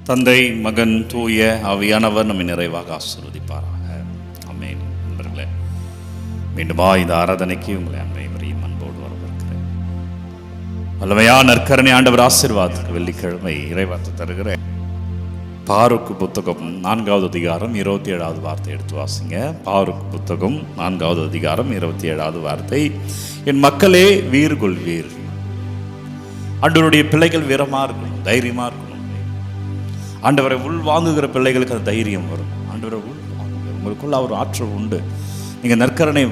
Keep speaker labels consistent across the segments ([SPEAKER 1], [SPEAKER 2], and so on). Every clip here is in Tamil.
[SPEAKER 1] தந்தை, மகன், தூய ஆவியானவர் நம்மை நிறைவாக ஆசீர்வதிப்பாராக. ஆமென். நண்பர்களே, மீண்டுமா இந்த ஆராதனைக்கு உங்களை அனைவரையும் அன்போடு வரவேற்கிறேன். வல்லமையான நற்கருணை ஆண்டவர் ஆசீர்வாதத்துக்கு வெள்ளிக்கிழமை இறைவார்த்தை தருகிறேன். பாருக்கு புத்தகம் 4வது அதிகாரம் 27வது வார்த்தை எடுத்து வாசிங்க. பாருக்கு புத்தகம் 4வது அதிகாரம் 27வது வார்த்தை. என் மக்களே வீர் கொள்வீர். ஆண்டவருடைய பிள்ளைகள் வீரமாக இருக்கணும், தைரியமாக இருக்கணும். ஆண்டவரை உள்வாங்குகிற பிள்ளைகளுக்கு அந்த தைரியம் வரும். ஆண்டவரை உள்வாங்குகிற உங்களுக்குள்ள ஒரு ஆற்றல் உண்டு. நீங்கள் நற்கரணை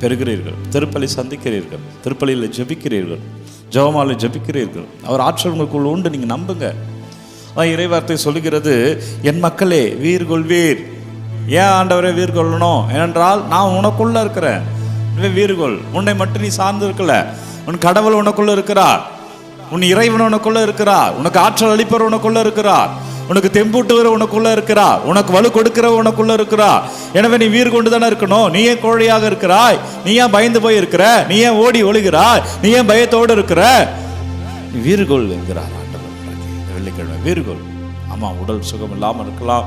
[SPEAKER 1] பெறுகிறீர்கள், திருப்பலி சந்திக்கிறீர்கள், திருப்பலியில் ஜெபிக்கிறீர்கள், ஜெபமாலை ஜெபிக்கிறீர்கள். அவர் ஆற்றல் உங்களுக்குள்ள உண்டு. நீங்கள் நம்புங்க. அதான் இறைவார்த்தை சொல்லுகிறது, என் மக்களே வீர் கொள்வீர். ஏன் ஆண்டவரை வீர் கொள்ளணும்? ஏனென்றால் நான் உனக்குள்ள இருக்கிறேன். வீர்கொள். உன்னை மட்டும் நீ சார்ந்து இருக்கல, உன் கடவுள் உனக்குள்ள இருக்கிறார், உன் இறைவன் உனக்குள்ள இருக்கிறார், உனக்கு ஆற்றல் அளிப்பவர் உனக்குள்ள இருக்கிறார், உனக்கு தெம்பூட்டுவர் உனக்குள்ள இருக்கிறார், உனக்கு வலு கொடுக்கிறவர் உனக்குள்ள இருக்கிறார். எனவே நீ வீர் கொண்டு தானே இருக்கணும். நீ ஏன் கோழையாக இருக்கிறாய்? நீ ஏன் பயந்து போய் இருக்கிற? நீ ஏன் ஓடி ஒழுகிறாய்? நீ ஏன் பயத்தோடு இருக்கிற? வீர்கொள் என்கிறார் ஆண்டவர். வெள்ளிக்கிழமை வீர்கொள். ஆமா, உடல் சுகம் இல்லாமல் இருக்கலாம்,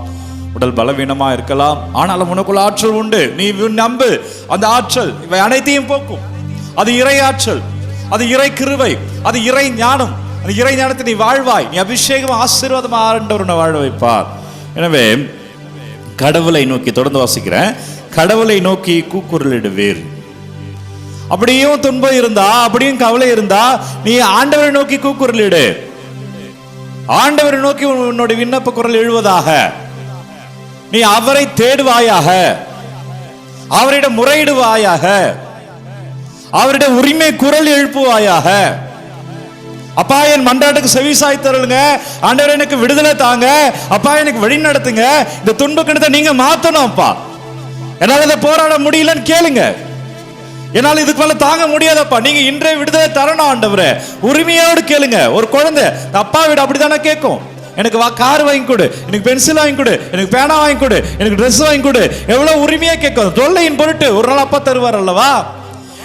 [SPEAKER 1] உடல் பலவீனமா இருக்கலாம், ஆனாலும் உனக்குள்ள ஆற்றல் உண்டு. நீ நம்பு. அந்த ஆற்றல் இவை அனைத்தையும் போக்கும். அது இறை ஆற்றல், அது இறை கிருபை, அது இறை ஞானம். அந்த இறை ஞானத்தை நீ வாழ்வாய். நீ அபிஷேகம் ஆசீர்வாதமா ஆண்டவர் வாழ வைப்பார். எனவே கடவுளை நோக்கி தொடர்ந்து வாசிக்கிறேன். கடவுளை நோக்கி கூக்குரலிடுவீர். அப்படியும் துன்பம் இருந்தா, அப்படியும் கவலை இருந்தா, நீ ஆண்டவரை நோக்கி கூக்குரலிடு. ஆண்டவரை நோக்கி உன்னுடைய விண்ணப்ப குரல் எழுவதாக. நீ அவரை தேடுவாயாக, அவரிடம் முறையிடுவாயாக, அவருடைய உரிமை குரல் எழுப்புவாயாக. அப்பா, என் மன்றாட்டுக்கு செவிசாய் தருளுங்க. ஆண்டவரே, எனக்கு விடுதலை தாங்க. அப்பா, எனக்கு வழி நடத்துங்க. இந்த துன்ப கிணத்தை நீங்க மாத்தணும். அப்பா, என்னால இதை போராட முடியலன்னு கேளுங்க. என்னால் இதுக்கு மேல தாங்க முடியாதப்பா, நீங்க இன்றைய விடுதலை தரணும் ஆண்டவரே. உரிமையோடு கேளுங்க. ஒரு குழந்தை அப்பா வீடு அப்படித்தானே கேட்கும். எனக்கு கார் வாங்கி கொடு, எனக்கு பென்சில் வாங்கி கொடு, எனக்கு பேனா வாங்கி கொடு, எனக்கு ட்ரெஸ் வாங்கி கொடு. எவ்வளவு உரிமையா கேட்கும். தொல்லையின் பொருட்டு ஒரு நாள் அப்பா தருவார் அல்லவா?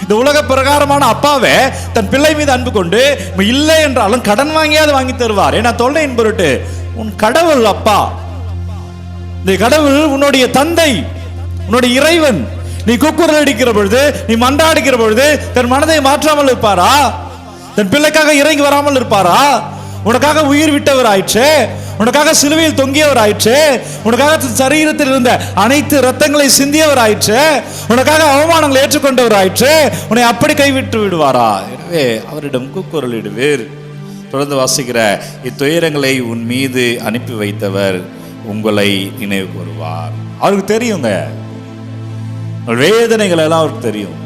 [SPEAKER 1] இந்த உலக பிரகாரமான அப்பாவே தன் பிள்ளை மீது அன்பு கொண்டு இல்லை என்றாலும் கடன் வாங்கியாவது வாங்கி தருவார். ஏன்னா தொல்லையின் பொருட்டு. உன் கடவுள் அப்பா, இந்த கடவுள் உன்னுடைய தந்தை, உன்னுடைய இறைவன். நீ கூக்குரல் அடிக்கிற பொழுது, நீ மன்றாடுகிற பொழுது தன் மனதை மாற்றாமல் இருப்பாரா? தன் பிள்ளைக்காக இறங்கி வராமல் இருப்பாரா? உனக்காக உயிர் விட்டவர் ஆயிற்று, உனக்காக சிலுவையில் தொங்கியவர் ஆயிற்று, உனக்காக சரீரத்தில் இருந்த அனைத்து ரத்தங்களை சிந்தியவர் ஆயிற்று, உனக்காக அவமானங்களை ஏற்றுக்கொண்டவர் ஆயிற்று. உன்னை அப்படி கைவிட்டு விடுவாரா? எனவே அவரிடம் கூக்குரலிடுவீர். தொடர்ந்து வாசிக்கிற, இத்துயரங்களை உன் மீது அனுப்பி வைத்தவர் உங்களை நினைவு கூறுவார். அவருக்கு தெரியுங்க, வேதனைகள் எல்லாம் அவருக்கு தெரியும்.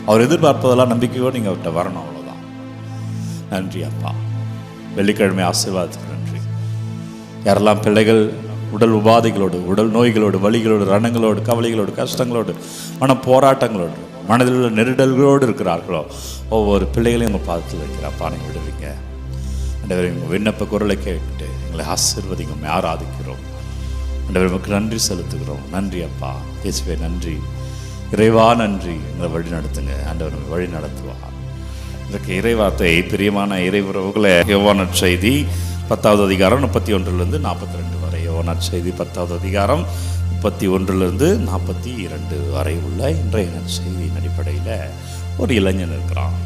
[SPEAKER 1] அவர் எதிர்பார்ப்பதெல்லாம் நம்பிக்கையோடு நீங்க அவர்கிட்ட வரணும். அவ்வளவுதான். நன்றி அப்பா. வெள்ளிக்கிழமை ஆசீர்வாதத்துக்கு நன்றி. யாரெல்லாம் பிள்ளைகள் உடல் உபாதைகளோடு, உடல் நோய்களோடு, வலிகளோடு, ரணங்களோடு, கவலைகளோடு, கஷ்டங்களோடு, மன போராட்டங்களோடு, மனதில் உள்ள நெருடல்களோடு இருக்கிறார்களோ ஒவ்வொரு பிள்ளைகளையும் உங்கள் பாதத்தில் வைக்கிறப்பா, நீங்கள் விடுவீங்க. ஆண்டவரே, உங்கள் விண்ணப்ப குரலை கேட்டு எங்களை ஆசீர்வதிங்க. உண்மை ஆராதிக்கிறோம் ஆண்டவரே, நமக்கு நன்றி செலுத்துகிறோம். நன்றி அப்பா. இயேசுவே நன்றி. இறைவா நன்றி. எங்களை வழி நடத்துங்க. ஆண்டவர் வழி நடத்துவார். இதற்கு இறைவார்த்தை பிரியமான இறை உறவுகளை, யோவான் நற்செய்தி 10வது அதிகாரம் 31 42 வரை. யோவான் நற்செய்தி 10வது அதிகாரம் 31 42 வரை உள்ள இன்றைய நற்செய்தியின் அடிப்படையில் ஒரு இளைஞன் இருக்கிறான்.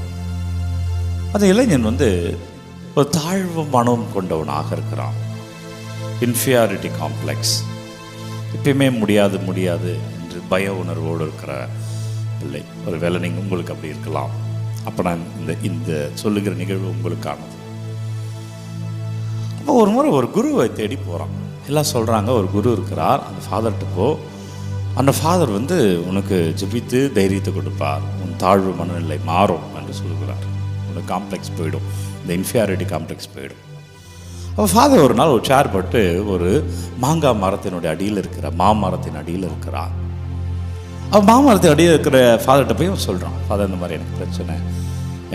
[SPEAKER 1] அந்த இளைஞன் ஒரு தாழ்வு மனம் கொண்டவனாக இருக்கிறான். Inferiority complex. எப்பயுமே முடியாது முடியாது என்று பய உணர்வோடு இருக்கிற பிள்ளை. ஒரு வேளை நீங்கள் உங்களுக்கு அப்படி இருக்கலாம். அப்போ நான் இந்த சொல்லுகிற நிகழ்வு உங்களுக்கானது. அப்போ ஒரு முறை ஒரு குருவை தேடி போகிறான். எல்லாம் சொல்கிறாங்க, ஒரு குரு இருக்கிறார், அந்த ஃபாதர்கிட்ட போ. அந்த ஃபாதர் உனக்கு ஜெபித்து தைரியத்தை கொடுப்பார், உன் தாழ்வு மனநிலை மாறும் என்று சொல்லுகிறார். உனக்கு காம்ப்ளெக்ஸ் போயிடும், இந்த இன்ஃபீரியாரிட்டி காம்ப்ளெக்ஸ் போயிடும். அப்போ ஃபாதர் ஒரு நாள் ஒரு சேர் போட்டு ஒரு மாங்காய் மரத்தினுடைய அடியில் இருக்கிற மாமரத்தின் அடியில் இருக்கிறார். அவன் மாமரத்தின் அடியில் இருக்கிற ஃபாதர்கிட்ட போய் சொல்கிறான், ஃபாதர் இந்த மாதிரி எனக்கு பிரச்சனை,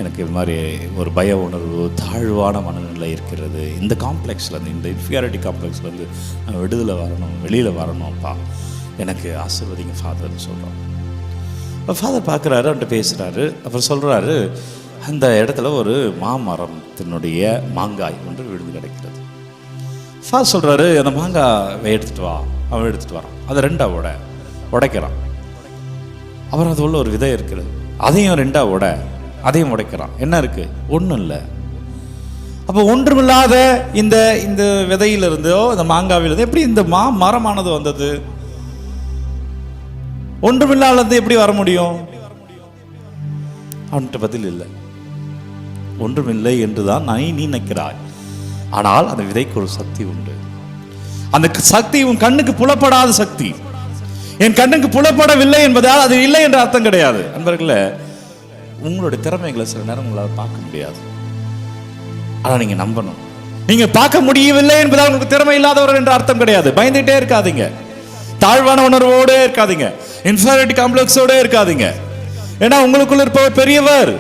[SPEAKER 1] எனக்கு இது மாதிரி ஒரு பய உணர்வு, தாழ்வான மனநிலை இருக்கிறது. இந்த காம்ப்ளெக்ஸ்லேருந்து, இந்த இன்ஃபீரியாரிட்டி காம்ப்ளெக்ஸ்லேருந்து நான் விடுதலை வரணும், வெளியில் வரணும்ப்பா, எனக்கு ஆசீர்வதிங்க ஃபாதர்னு சொல்கிறோம். ஃபாதர் பார்க்குறாரு, அவன்கிட்ட பேசுகிறாரு. அப்புறம் சொல்கிறாரு, அந்த இடத்துல ஒரு மாமரத்தினுடைய மாங்காய் ஒன்று விழுந்து கிடைக்கிறது. ஃபாதர் சொல்கிறாரு, அந்த மாங்காய் எடுத்துகிட்டு வா. அவன் எடுத்துகிட்டு வரான். அதை ரெண்டாக உடைக்கிறான். அப்புறம் அது உள்ள ஒரு விதை இருக்கிறது, அதையும் ரெண்டாக அதையும் உடைக்கிறான். என்ன இருக்குது? ஒன்றும் இல்லை. அப்போ ஒன்றுமில்லாத இந்த இந்த விதையிலிருந்தோ இந்த மாங்காவிலிருந்து எப்படி இந்த மரமானது வந்தது? ஒன்றுமில்லாதது எப்படி வர முடியும்? அவன்கிட்ட பதில் இல்லை. ஒன்றுமில்லை என்றுதான் நீ நினைக்கிறாய். ஆனால் அந்த விதைக்கு ஒரு சக்தி உண்டு. அந்த சக்தி உன் கண்ணுக்கு புலப்படாத சக்தி. என் கண்ணுக்கு புலப்படவில்லை என்பதால் அது இல்லை என்ற அர்த்தம் கிடையாது. நண்பர்களே, உங்களுடைய திறமைகளை சில நேரம் உங்களால் பார்க்க முடியாது. ஆனால் நீங்க நம்பணும். நீங்க பார்க்க முடியவில்லை என்பதால் உங்களுக்கு திறமை இல்லாதவர் என்ற அர்த்தம் கிடையாது. பயந்துட்டே இருக்காதீங்க. தாழ்வான உணர்வோடு இருக்காதீங்க. இன்ஃபீரியாரிட்டி காம்ப்ளெக்ஸோட இருக்காதீங்க. ஏன்னா உங்களுக்குள்ள இருப்பவர் பெரியவர்.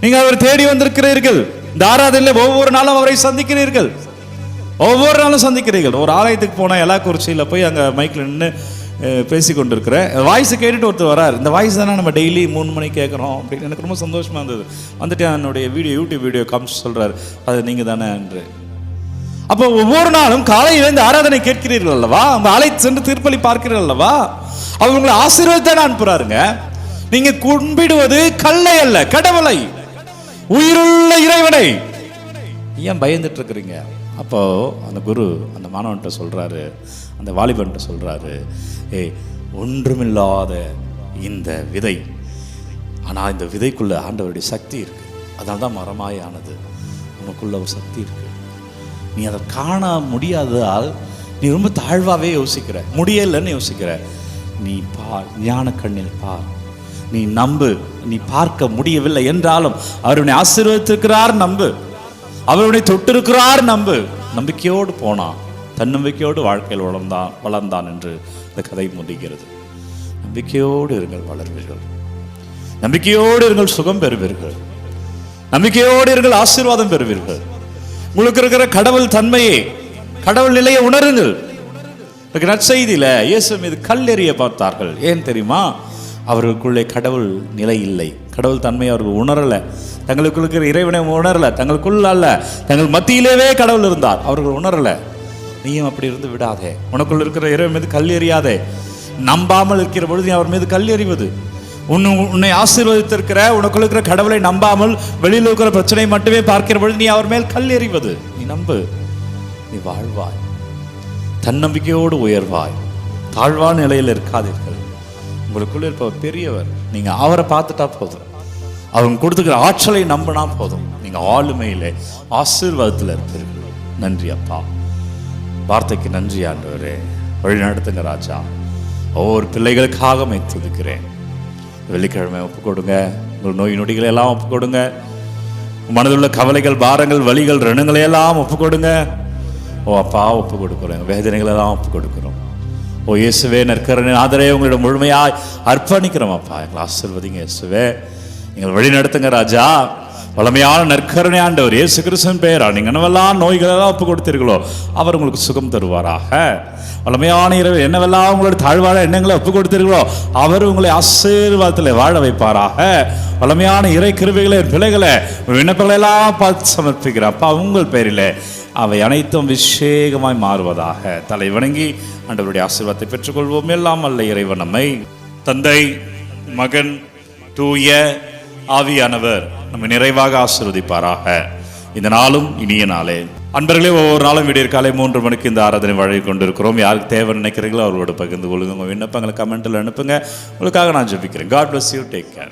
[SPEAKER 1] நீங்க அவர் தேடி வந்திருக்கிறீர்கள். இந்த ஆராதனையில் ஒவ்வொரு நாளும் அவரை சந்திக்கிறீர்கள். ஒவ்வொரு நாளும் சந்திக்கிறீர்கள். ஒரு ஆலயத்துக்கு போனால் எலாக்குறிச்சியில் போய் அங்கே மைக்கில் நின்று பேசி கொண்டிருக்கிறேன். வாய்ஸை கேட்டுட்டு ஒருத்தர் வரார். இந்த வாய்ஸ் தானே நம்ம டெய்லி 3 மணிக்கு கேட்குறோம் அப்படின்னு. எனக்கு ரொம்ப சந்தோஷமாக இருந்தது. வந்துட்டு என்னுடைய யூடியூப் வீடியோ காமிச்சு சொல்கிறார், அது நீங்கள் தானே என்று. அப்போ ஒவ்வொரு நாளும் காலையில் இந்த ஆராதனை கேட்கிறீர்கள் அல்லவா? அவங்க ஆலயத்தை சென்று திருப்பலி பார்க்கிறீர்கள் அல்லவா? அவர் உங்களை ஆசீர்வாதத்தை அனுப்புறாருங்க. நீங்க கும்பிடுவது கல்லை அல்ல, கடவுளை, உயிருள்ள இறைவனை. ஏன் பயந்துட்டு இருக்கிறீங்க? அப்போ அந்த குரு அந்த மாணவன்கிட்ட சொல்றாரு, அந்த வாலிபன்கிட்ட சொல்றாரு, ஒன்றுமில்லாத இந்த விதை, ஆனால் இந்த விதைக்குள்ள ஆண்டவருடைய சக்தி இருக்கு. அதனால தான் மரமாய் ஆனது. உனக்குள்ள ஒரு சக்தி இருக்கு. நீ அதை காண முடியாததால் நீ ரொம்ப தாழ்வாகவே யோசிக்கிற, முடியலைன்னு யோசிக்கிற. நீ பார், ஞான கண்ணில் பார், நீ நம்பு. நீ பார்க்க முடியவில்லை என்றாலும் அவர் உன்னை ஆசீர்வதித்திருக்கிறார், நம்பு. அவர் உன்னை தொட்டிருக்கிறார், நம்பு. நம்பிக்கையோடு போனான், தன்னம்பிக்கையோடு வாழ்க்கையில் வளர்ந்தான் என்று இந்த கதை முடிகிறது. நம்பிக்கையோடு இருங்கள், வளர்வீர்கள். நம்பிக்கையோடு இருங்கள், சுகம் பெறுவீர்கள். நம்பிக்கையோடு இருங்கள், ஆசீர்வாதம் பெறுவீர்கள். உங்களுக்கு இருக்கிற கடவுள் தன்மையை, கடவுள் நிலையை உணருங்கள். நற்செய்தியில இயேசு மீது கல்லெறிய பார்த்தார்கள். ஏன் தெரியுமா? அவர்களுக்குள்ளே கடவுள் நிலை இல்லை, கடவுள் தன்மையை அவர்கள் உணரலை. தங்களுக்குள்ள இருக்கிற இறைவனை உணரலை. தங்களுக்குள்ள அல்ல, தங்கள் மத்தியிலேயே கடவுள் இருந்தார், அவர்கள் உணரலை. நீயும் அப்படி இருந்து விடாதே. உனக்குள்ள இருக்கிற இறைவன் மீது கல் எறியாதே. நம்பாமல் இருக்கிற பொழுது நீ அவர் மீது கல் எறிவது. உன்னை ஆசீர்வதித்திருக்கிற உனக்குள்ள இருக்கிற கடவுளை நம்பாமல் வெளியில் இருக்கிற பிரச்சனை மட்டுமே பார்க்கிற பொழுது நீ அவர் மேல் கல் எறிவது. நீ நம்பு, நீ வாழ்வாய், தன்னம்பிக்கையோடு உயர்வாய். தாழ்வான நிலையில் இருக்காதீர்கள். உங்களுக்குள்ள இருப்பவர் பெரியவர். நீங்க அவரை பார்த்துட்டா போதும், அவங்க கொடுத்துக்கிற ஆற்றலை நம்பினா போதும். நீங்க ஆளுமையிலே ஆசீர்வாதத்தில் இருப்பீர்கள். நன்றி அப்பா, வார்த்தைக்கு நன்றி ஆண்டவரே. வழி நடத்துங்க ராஜா. ஒவ்வொரு பிள்ளைகளுக்காக துதிக்கிறேன். வெள்ளிக்கிழமை ஒப்பு கொடுங்க. உங்கள் நோய் நொடிகளை எல்லாம் ஒப்பு கொடுங்க. மனதுள்ள கவலைகள், பாரங்கள், வலிகள், ரணங்களை எல்லாம் ஒப்பு கொடுங்க. ஓ அப்பா, ஒப்பு கொடுக்குறோம். வேதனைகள் எல்லாம் ஒப்பு கொடுக்குறோம். ஓ இயேசுவே, நற்கருணை ஆதரவே உங்களிடம் முழுமையாய் அர்ப்பணிக்கிறோம் அப்பா. எங்களை ஆசீர்வதிங்க இயேசுவே. நீங்கள் வழி நடத்துங்க ராஜா. வளமையான நற்கருணை ஆண்டவர் இயேசு கிறிஸ்துவின் பெயரா நீங்கள் என்னவெல்லாம் நோய்களெல்லாம் ஒப்பு கொடுத்தீர்களோ அவர் உங்களுக்கு சுகம் தருவாராக. வளமையான இரவு என்னவெல்லாம் உங்களோட தாழ்வான எண்ணங்களை ஒப்பு கொடுத்தீர்களோ அவர் உங்களை ஆசீர்வாதத்தில் வாழ வைப்பாராக. வளமையான இறை கிருபைகளை, பிள்ளைகளை, விண்ணப்பங்களை எல்லாம் பார்த்து சமர்ப்பிக்கிறேன் அப்பா. உங்கள் பெயரில் அவை அனைத்தும் விசேகமாய் மாறுவதாக. தலை வணங்கி ஆண்டவருடைய ஆசீர்வாதத்தை பெற்றுக்கொள்வோம். எல்லாம் அல்ல இறைவன் நம்மை தந்தை, மகன், தூய ஆவியானவர் நம்ம நிறைவாக ஆசீர்வதிப்பாராக. இந்த நாளும் இனிய நாளே. அன்பர்களே, ஒவ்வொரு நாளும் விடியற் காலை 3 மணிக்கு இந்த ஆராதனை வழங்கி கொண்டிருக்கிறோம். யாருக்கு தேவை நினைக்கிறீங்களோ அவரோட பகிர்ந்து கொள்ளுங்க. உங்கள் விண்ணப்பங்களை கமெண்ட்டில் அனுப்புங்க. உங்களுக்காக நான் ஜெபிக்கிறேன். God bless you. Take care.